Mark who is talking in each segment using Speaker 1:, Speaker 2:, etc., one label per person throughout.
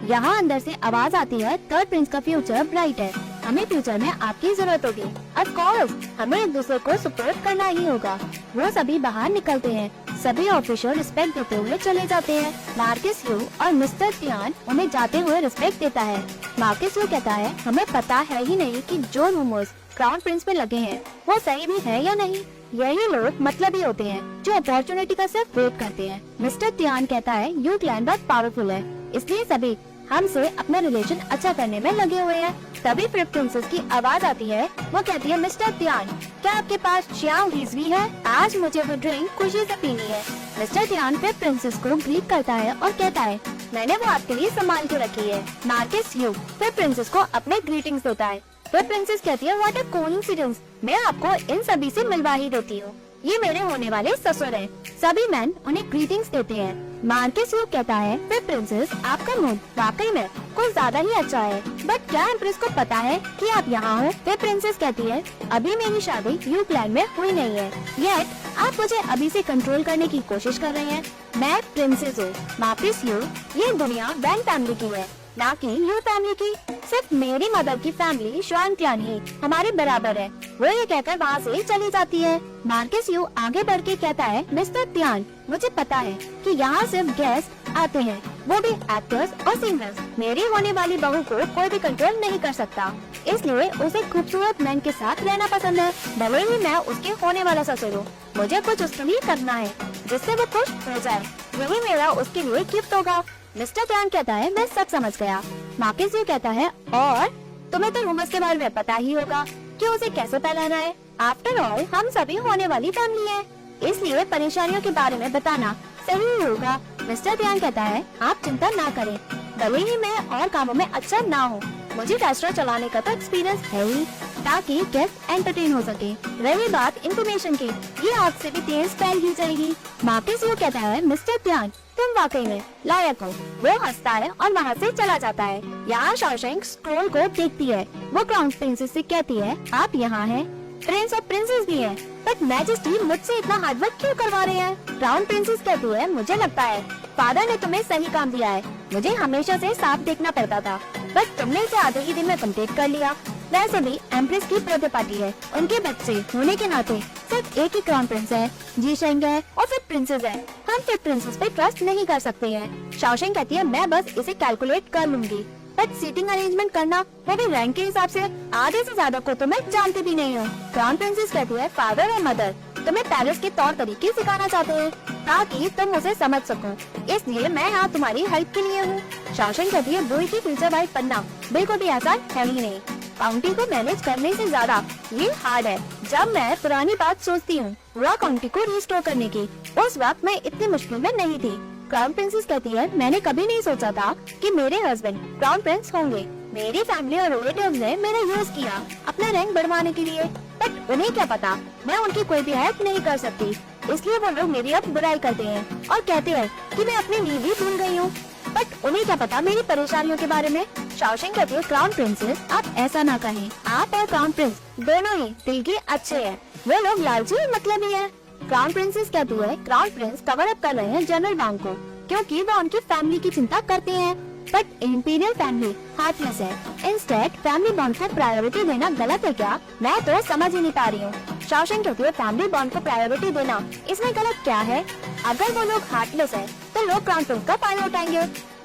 Speaker 1: यहाँ अंदर से आवाज आती है, थर्ड प्रिंस का फ्यूचर ब्राइट है, हमें फ्यूचर में आपकी जरूरत होगी। ऑफ कोर्स हमें एक दूसरे को सपोर्ट करना ही होगा। वो सभी बाहर निकलते हैं, सभी ऑफिसर रिस्पेक्ट देते हुए चले जाते हैं। मार्कस यू और मिस्टर तियान उन्हें जाते हुए रिस्पेक्ट देता है। मार्कस यू कहता है, हमें पता है ही नहीं कि जो रूमर्स क्राउन प्रिंस पे लगे हैं वो सही भी है या नहीं। यही लोग मतलबी होते हैं जो अपॉर्चुनिटी का सिर्फ वेट करते हैं। मिस्टर तियान कहता है, यू क्लैन बहुत पावरफुल है, इसलिए सभी हमसे अपना रिलेशन अच्छा करने में लगे हुए हैं। तभी फिर प्रिंसेस की आवाज आती है, वो कहती है, मिस्टर तियान क्या आपके पास श्याम हीजवी है? आज मुझे वो ड्रिंक खुशी से पीनी है। मिस्टर तियान फिर प्रिंसेस को ग्रीट करता है और कहता है, मैंने वो आपके लिए संभाल के रखी है। मार्कस यू फिर प्रिंसेस को अपने ग्रीटिंग्स देता है। फिर प्रिंसेस कहती है, व्हाट अ कोइंसिडेंस, मैं आपको इन सभी से मिलवा ही देती हूँ, ये मेरे होने वाले ससुर हैं। सभी मैन उन्हें ग्रीटिंग्स देते हैं। मार्कस यू कहता है, फिर प्रिंसेस आपका मूड वाकई में कुछ ज्यादा ही अच्छा है, बट क्या एम्प्रेस को पता है कि आप यहाँ हो? फिर प्रिंसेस कहती है, अभी मेरी शादी यू क्लैन में हुई नहीं है, येट आप मुझे अभी से कंट्रोल करने की कोशिश कर रहे हैं। मैं प्रिंसेस हूँ। मार्कस यू, ये दुनिया वैन फैमिली की है, ना कि यू फैमिली की। सिर्फ मेरी मदर की फैमिली श्वान क्लैन ही हमारे बराबर है। वो ये कहकर वहाँ से चली जाती है। मार्कस यू आगे बढ़ के कहता है, मिस्टर तियान मुझे पता है कि यहाँ सिर्फ गेस्ट आते हैं, वो भी एक्टर्स और सिंगर्स। मेरी होने वाली बहू को कोई भी कंट्रोल नहीं कर सकता, इसलिए उसे खूबसूरत मैन के साथ रहना पसंद है। भले ही मैं उसके होने वाला ससुर हूँ, मुझे कुछ उसके लिए करना है जिससे वो खुश हो जाए, यही मेरा उसके लिए गिफ्ट होगा। मिस्टर तियान कहता है, मैं सब समझ गया। मार्कस यू कहता है, और तुम्हें तो रूमर्स के बारे में पता ही होगा कि उसे कैसे फैलाना है। आफ्टर ऑल हम सभी होने वाली फैमिली है, इसलिए परेशानियों के बारे में बताना सही ही होगा। मिस्टर तियान कहता है, आप चिंता ना करें, भले ही मैं और कामों में अच्छा ना हूँ, मुझे रेस्टोरेंट चलाने का तो एक्सपीरियंस है ही, ताकि गेस्ट एंटरटेन हो सके। रही बात इंफॉर्मेशन की, ये आग से भी तेज फैल ही जाएगी। मार्कस यू कहता है, मिस्टर तियान तुम वाकई में लायक हो। वो हंसता है और वहाँ से चला जाता है। यहाँ शॉशैंक स्क्रोल को देखती है, वो क्राउन प्रिंसेस से कहती है, आप यहाँ हैं, प्रिंस और प्रिंसेस भी हैं, बट मैजेस्टी मुझसे इतना हार्ड वर्क क्यों करवा रहे हैं? क्राउन प्रिंसेस कहती है, मुझे लगता है फादर ने तुम्हें सही काम दिया है, मुझे हमेशा से साफ देखना पड़ता था, बट तुमने इसे आधे ही दिन में कंप्लीट कर लिया। वैसे भी एम्प्रेस की बर्थडे पार्टी है, उनके बच्चे होने के नाते सिर्फ एक ही क्राउन प्रिंस है, जीशेंग है और फिर प्रिंसेस है, हम फिर प्रिंसेस पे ट्रस्ट नहीं कर सकते हैं। शाओशेंग कहती है, मैं बस इसे कैलकुलेट कर लूंगी, बट सीटिंग अरेंजमेंट करना, वो भी रैंक के हिसाब से, आधे से ज्यादा को तो मैं जानती भी नहीं हूँ। क्राउन प्रिंसेस कहती है, फादर और मदर तुम्हें पेरिस के तौर तरीके सिखाना चाहते हैं ताकि तुम उसे समझ सको, इसलिए मैं यहाँ तुम्हारी हेल्प के लिए हूँ। शाओशेंग कहती है, बुई की फ्यूचर वाइफ बनना बिल्कुल भी आसान है ही नहीं, काउंटी को मैनेज करने से ज्यादा ये हार्ड है। जब मैं पुरानी बात सोचती हूँ रॉ काउंटी को रिस्टोर करने की, उस वक्त मैं इतनी मुश्किल में नहीं थी। क्राउन प्रिंसेस कहती है, मैंने कभी नहीं सोचा था कि मेरे हस्बैंड क्राउन प्रिंस होंगे। मेरी फैमिली और रिलेटिव्स ने मेरा यूज किया अपना रैंक बढ़वाने के लिए, बट उन्हें क्या पता मैं उनकी कोई भी हेल्प नहीं कर सकती, इसलिए वो लोग मेरी अब बुराई करते हैं और कहते हैं कि मैं अपनी नींद ही भूल गई हूँ, बट उन्हें क्या पता मेरी परेशानियों के बारे में। शाओशेंग कहती है, क्राउन प्रिंसेस आप ऐसा ना कहें, आप और क्राउन प्रिंस दोनों ही दिल के अच्छे हैं, वो लोग लालची और मतलबी हैं। क्राउन प्रिंसेस कहती है, क्राउन प्रिंस कवर अप कर रहे हैं जनरल वांग को, क्योंकि वो उनकी फैमिली की चिंता करते हैं, बट इंपीरियल फैमिली हार्टलेस है। इंस्टेड फैमिली बॉन्ड को प्रायोरिटी देना गलत है क्या? मैं तो समझ ही नहीं पा रही हूँ। शाओशेंग कहती है, फैमिली बॉन्ड को प्रायोरिटी देना इसमें गलत क्या है? अगर वो लोग हार्टलेस है तो लोग क्राउन प्रिंस का फायदा उठाएंगे।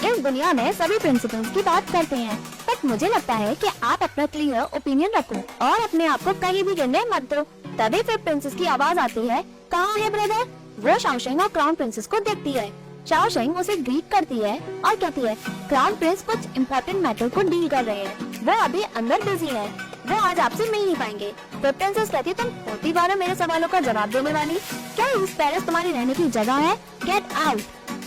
Speaker 1: इस दुनिया में सभी प्रिंसिपल्स की बात करते हैं, बट मुझे लगता है कि आप अपना क्लियर ओपिनियन रखो और अपने आप को कहीं भी गिरने मत दो। तभी फिर प्रिंसेस की आवाज आती है, कहाँ है ब्रदर? वो शाओशेंग और क्राउन प्रिंसेस को देखती है। शाओशेंग उसे ग्रीट करती है और कहती है, क्राउन प्रिंस कुछ इम्पोर्टेंट मैटर को डील कर रहे हैं, वो अभी अंदर बिजी है, वो आज आपसे मिल नहीं पाएंगे। फिर प्रिंसेस कहती है, तुम होती बार मेरे सवालों का जवाब देने वाली, क्या इस पेरिस तुम्हारी रहने की जगह है? Get out.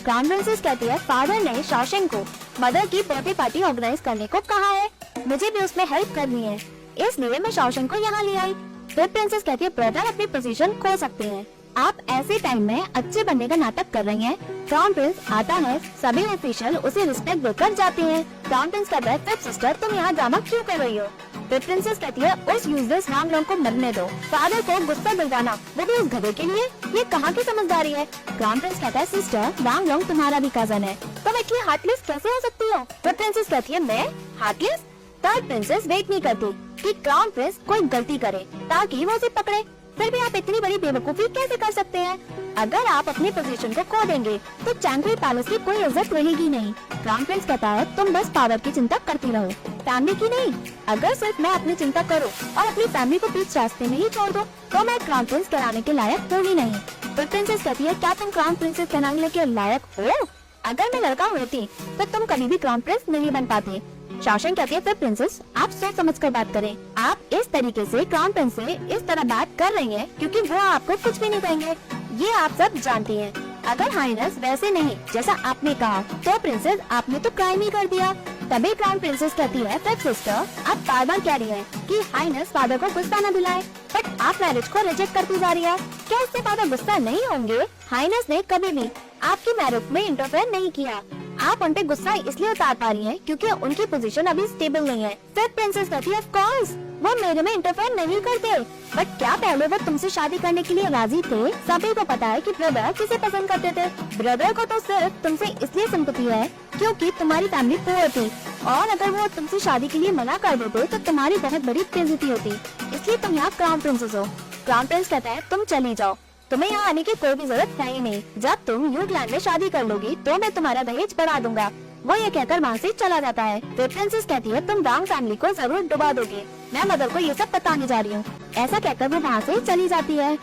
Speaker 1: क्राउन प्रिंसेस कहती है, फादर ने शाओशेंग को मदर की बर्थडे पार्टी ऑर्गेनाइज करने को कहा है, मुझे भी उसमें हेल्प करनी है, इसलिए मैं शाओशेंग को यहाँ ले आई। फिर प्रिंसेस कहती है, ब्रदर अपनी पोजीशन खो सकते हैं, आप ऐसे टाइम में अच्छे बनने का नाटक कर रही हैं। क्राउन प्रिंस आता है, सभी ऑफिशियल उसे रिस्पेक्ट देकर जाते हैं। क्राउन प्रिंस कहता है, सिस्टर तुम यहाँ ड्रामा क्यों कर रही हो? फिर प्रिंसेस कहती है उस यूजलेस वांगलोंग को मरने दो। फादर को गुस्सा दिलवाना, वो भी उस गधे के लिए, ये कहाँ की समझदारी है। क्राउन प्रिंस कहता है सिस्टर, वांगलोंग तुम्हारा भी कजन है, तुम इतनी हार्टलेस कैसे हो सकती हो। फिर प्रिंसेस कहती है मैं हार्टलेस। थर्ड प्रिंसेस वेट नहीं करती कि क्राउन प्रिंस कोई गलती करे ताकि वो उसे पकड़े। फिर भी आप इतनी बड़ी बेवकूफी कैसे कर सकते हैं। अगर आप अपनी पोजीशन को खो देंगे तो चैंगरी पैलेस की कोई इज्जत रहेगी नहीं। क्राउन प्रिंस कहता है तुम बस पावर की चिंता करती रहो, फैमिली की नहीं। अगर सिर्फ मैं अपनी चिंता करूं और अपनी फैमिली को बीच रास्ते में ही छोड़ दूं, तो मैं क्राउन प्रिंस कहलाने के लायक हूँ ही नहीं। फिर प्रिंसेस कहती है क्या तुम क्राउन प्रिंसेस कहलाने के लायक हो? अगर मैं लड़का होती तो तुम कभी भी क्राउन प्रिंस नहीं बन पाते। शाओशेंग कहती है फिर प्रिंसेस आप सोच समझ कर बात करें। आप इस तरीके से क्राउन प्रिंस से इस तरह बात कर रही हैं क्योंकि वो आपको कुछ भी नहीं देंगे, ये आप सब जानती हैं। अगर हाइनेस वैसे नहीं जैसा आपने कहा तो प्रिंसेस आपने तो क्राइम ही कर दिया। तभी क्राउन प्रिंसेस कहती है फिर सिस्टर आप बार बार कह रही हैं कि हाइनेस फादर को गुस्सा न दिलाए, बट आप मैरिज को रिजेक्ट करती जा रही है। क्या इससे फादर गुस्सा नहीं होंगे? हाइनेस ने कभी भी आपकी मैरिज में इंटरफेयर नहीं किया। आप उन पे गुस्सा इसलिए उतार पा रही हैं क्योंकि उनकी पोजीशन अभी स्टेबल नहीं है। फिर प्रिंसेस कहती है ऑफ कोर्स वो मेरे में इंटरफेयर नहीं करते, बट क्या पहले वो तुमसे शादी करने के लिए राजी थे? सभी को पता है कि ब्रदर किसे पसंद करते थे। ब्रदर को तो सिर्फ तुमसे इसलिए सिंपैथी है क्योंकि तुम्हारी फैमिली पुअर थी, और अगर वो तुमसे शादी के लिए मना कर देते तो तुम्हारी बहुत बड़ी बेइज्जती होती, इसलिए तुम यहाँ क्राउन प्रिंसेस हो। क्राउन प्रिंस कहता है तुम चली जाओ, तुम्हें यहाँ आने की कोई भी जरूरत है ही नहीं। जब तुम यूक्लैंड में शादी कर लोगी तो मैं तुम्हारा दहेज बढ़ा दूंगा। वो ये कहकर वहाँ से चला जाता है। फिर प्रिंसेस कहती है तुम वांग फैमिली को जरूर डुबा दोगे, मैं मदर को ये सब बताने जा रही हूँ। ऐसा कहकर वो वहाँ से चली जाती है।